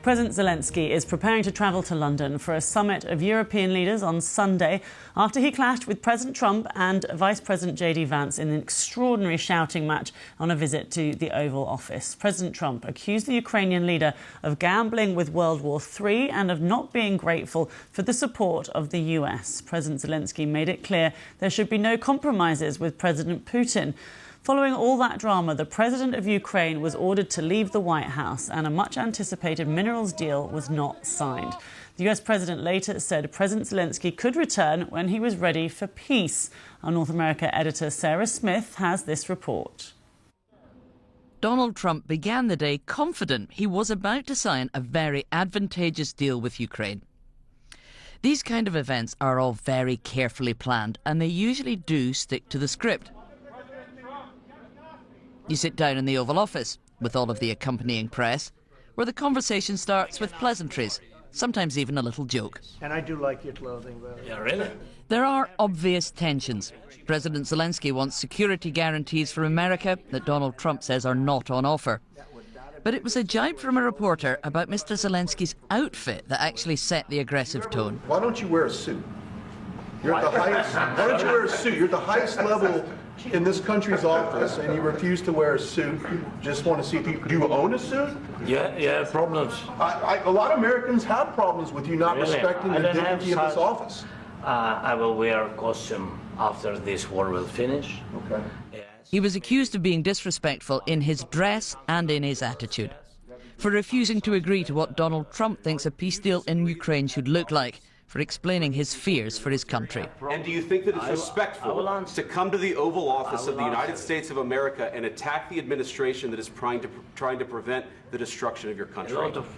President Zelenskyy is preparing to travel to London for a summit of European leaders on Sunday after he clashed with President Trump and Vice President J.D. Vance in an extraordinary shouting match on a visit to the Oval Office. President Trump accused the Ukrainian leader of gambling with World War III and of not being grateful for the support of the US. President Zelenskyy made it clear there should be no compromises with President Putin. Following all that drama, the president of Ukraine was ordered to leave the White House and a much-anticipated minerals deal was not signed. The US president later said President Zelenskyy could return when he was ready for peace. Our North America editor Sarah Smith has this report. Donald Trump began the day confident he was about to sign a very advantageous deal with Ukraine. These kind of events are all very carefully planned and they usually do stick to the script. You sit down in the Oval Office with all of the accompanying press, where the conversation starts with pleasantries, sometimes even a little joke. And I do like your clothing, though. Yeah, really? There are obvious tensions. President Zelenskyy wants security guarantees from America that Donald Trump says are not on offer. But it was a jibe from a reporter about Mr. Zelenskyy's outfit that actually set the aggressive tone. Why don't you wear a suit? You're at the highest. Why don't you wear a suit? You're at the highest level in this country's office, and you refuse to wear a suit. Just want to see if you do you own a suit? Yeah, problems. A lot of Americans have problems with you not Really? respecting the dignity of this office. I will wear a costume after this war will finish. Okay. Yes. He was accused of being disrespectful in his dress and in his attitude, for refusing to agree to what Donald Trump thinks a peace deal in Ukraine should look like, for explaining his fears for his country. And do you think that it's respectful to come to the Oval Office of the United States of America and attack the administration that is trying to prevent the destruction of your country?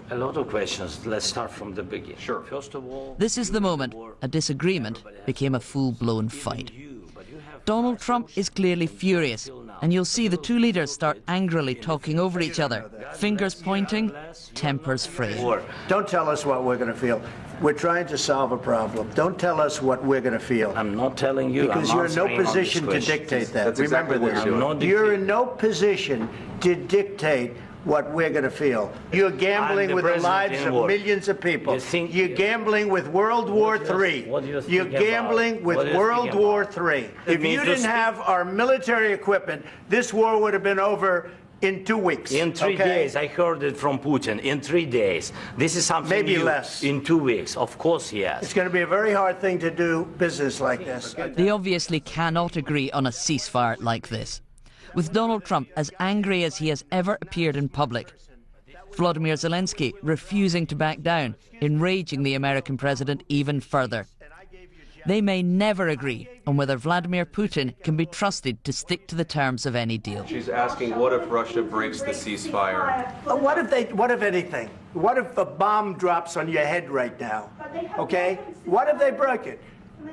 A lot of questions. Let's start from the beginning. Sure. First of all, This is the moment a disagreement became a full-blown fight. Donald Trump is clearly furious, and you'll see the two leaders start angrily talking over each other, fingers pointing, tempers fraying. Don't tell us what we're going to feel. We're trying to solve a problem. Don't tell us what we're going to feel. I'm not telling you. Because you're in no position to dictate that. That's exactly Remember what you're this. You're in no position to dictate what we're going to feel. You're gambling with the lives of millions of people. You're gambling with World War III. You're gambling with World War III. If you didn't have our military equipment, this war would have been over in 2 weeks. In 3 days, I heard it from Putin. In 3 days. This is something maybe new. Less. In 2 weeks, of course, yes. It's going to be a very hard thing to do business like this. They obviously cannot agree on a ceasefire like this, with Donald Trump as angry as he has ever appeared in public. Volodymyr Zelenskyy refusing to back down, enraging the American president even further. They may never agree on whether Vladimir Putin can be trusted to stick to the terms of any deal. She's asking, what if Russia breaks the ceasefire? What if anything? What if a bomb drops on your head right now? Okay? What if they broke it?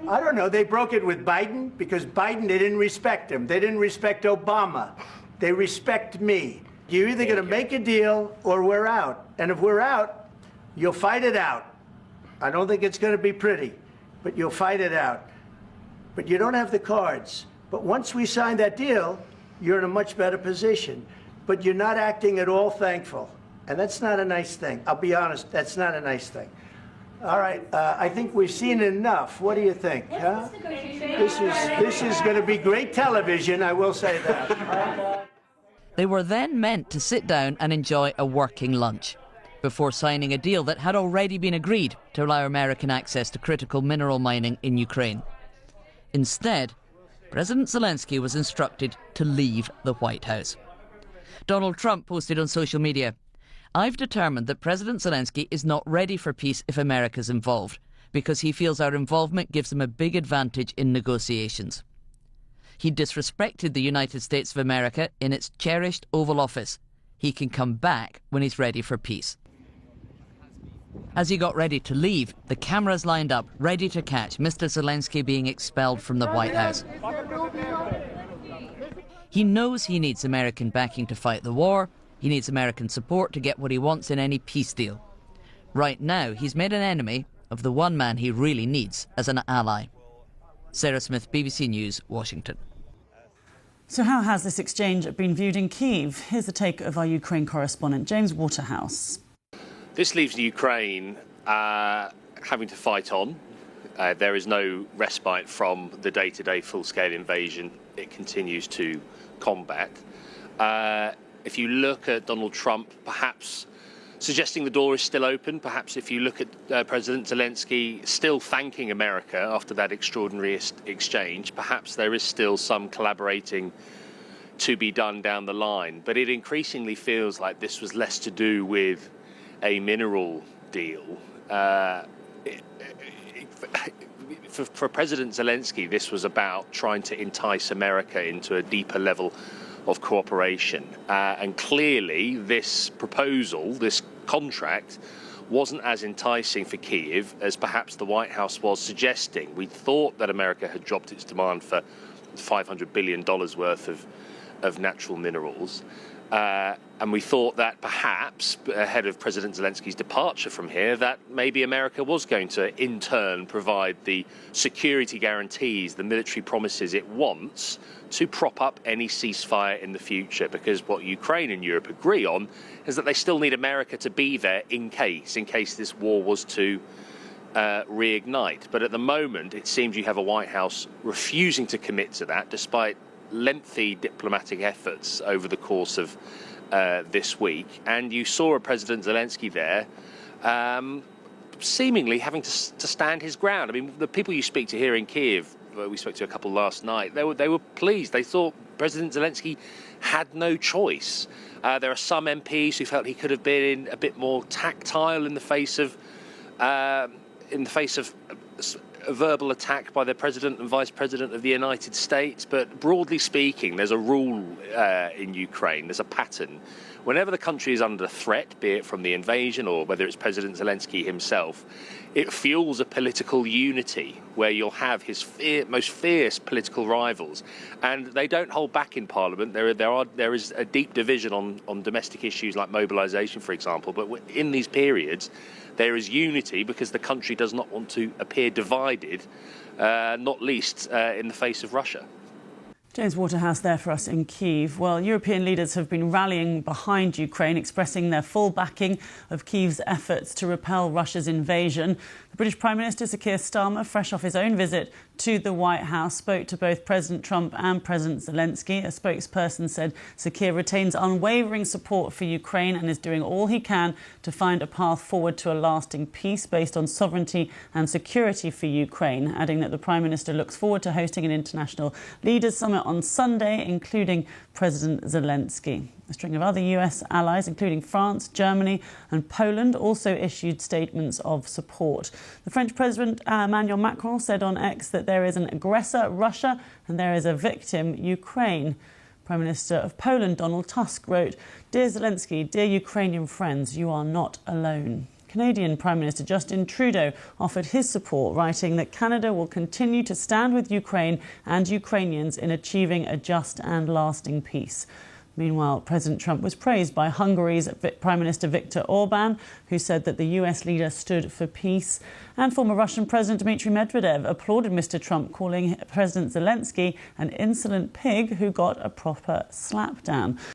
I don't know. They broke it with Biden because Biden, they didn't respect him. They didn't respect Obama. They respect me. You're either going to make a deal or we're out. And if we're out, you'll fight it out. I don't think it's going to be pretty, but you'll fight it out. But you don't have the cards. But once we sign that deal, you're in a much better position. But you're not acting at all thankful. And that's not a nice thing. I'll be honest, that's not a nice thing. All right, I think we've seen enough. What do you think? Huh? This is going to be great television, I will say that. They were then meant to sit down and enjoy a working lunch before signing a deal that had already been agreed to allow American access to critical mineral mining in Ukraine. Instead, President Zelenskyy was instructed to leave the White House. Donald Trump posted on social media, "I've determined that President Zelenskyy is not ready for peace if America's involved, because he feels our involvement gives him a big advantage in negotiations." He disrespected the United States of America in its cherished Oval Office. He can come back when he's ready for peace. As he got ready to leave, the cameras lined up, ready to catch Mr. Zelenskyy being expelled from the White House. He knows he needs American backing to fight the war. He needs American support to get what he wants in any peace deal. Right now, he's made an enemy of the one man he really needs as an ally. Sarah Smith, BBC News, Washington. So how has this exchange been viewed in Kyiv? Here's the take of our Ukraine correspondent, James Waterhouse. This leaves Ukraine having to fight on. There is no respite from the day-to-day full-scale invasion it continues to combat. If you look at Donald Trump, perhaps suggesting the door is still open, perhaps if you look at President Zelensky still thanking America after that extraordinary exchange, perhaps there is still some collaborating to be done down the line. But it increasingly feels like this was less to do with a mineral deal. For President Zelensky, this was about trying to entice America into a deeper level of cooperation. And clearly, this proposal, this contract, wasn't as enticing for Kyiv as perhaps the White House was suggesting. We thought that America had dropped its demand for $500 billion worth of natural minerals. And we thought that perhaps, ahead of President Zelensky's departure from here, that maybe America was going to, in turn, provide the security guarantees, the military promises it wants to prop up any ceasefire in the future. Because what Ukraine and Europe agree on is that they still need America to be there in case this war was to reignite. But at the moment, it seems you have a White House refusing to commit to that, despite lengthy diplomatic efforts over the course of this week. And you saw a President Zelensky there seemingly having to stand his ground. I mean, the people you speak to here in Kyiv, we spoke to a couple last night, they were pleased. They thought President Zelensky had no choice. There are some MPs who felt he could have been a bit more tactile in the face of a verbal attack by the President and Vice President of the United States. But broadly speaking, there's a rule in Ukraine, there's a pattern. Whenever the country is under threat, be it from the invasion or whether it's President Zelensky himself, it fuels a political unity where you'll have his most fierce political rivals. And they don't hold back in Parliament. There is a deep division on domestic issues like mobilisation, for example. But in these periods, there is unity because the country does not want to appear divided, not least in the face of Russia. James Waterhouse there for us in Kyiv. Well, European leaders have been rallying behind Ukraine, expressing their full backing of Kyiv's efforts to repel Russia's invasion. The British Prime Minister Sir Keir Starmer, fresh off his own visit to the White House, spoke to both President Trump and President Zelensky. A spokesperson said Sir Keir retains unwavering support for Ukraine and is doing all he can to find a path forward to a lasting peace based on sovereignty and security for Ukraine, adding that the Prime Minister looks forward to hosting an international leaders summit on Sunday, including President Zelensky. A string of other US allies, including France, Germany and Poland, also issued statements of support. The French President Emmanuel Macron said on X that there is an aggressor, Russia, and there is a victim, Ukraine. Prime Minister of Poland, Donald Tusk, wrote, "Dear Zelensky, dear Ukrainian friends, you are not alone." Canadian Prime Minister Justin Trudeau offered his support, writing that Canada will continue to stand with Ukraine and Ukrainians in achieving a just and lasting peace. Meanwhile, President Trump was praised by Hungary's Prime Minister Viktor Orban, who said that the US leader stood for peace. And former Russian President Dmitry Medvedev applauded Mr. Trump, calling President Zelensky an insolent pig who got a proper slapdown.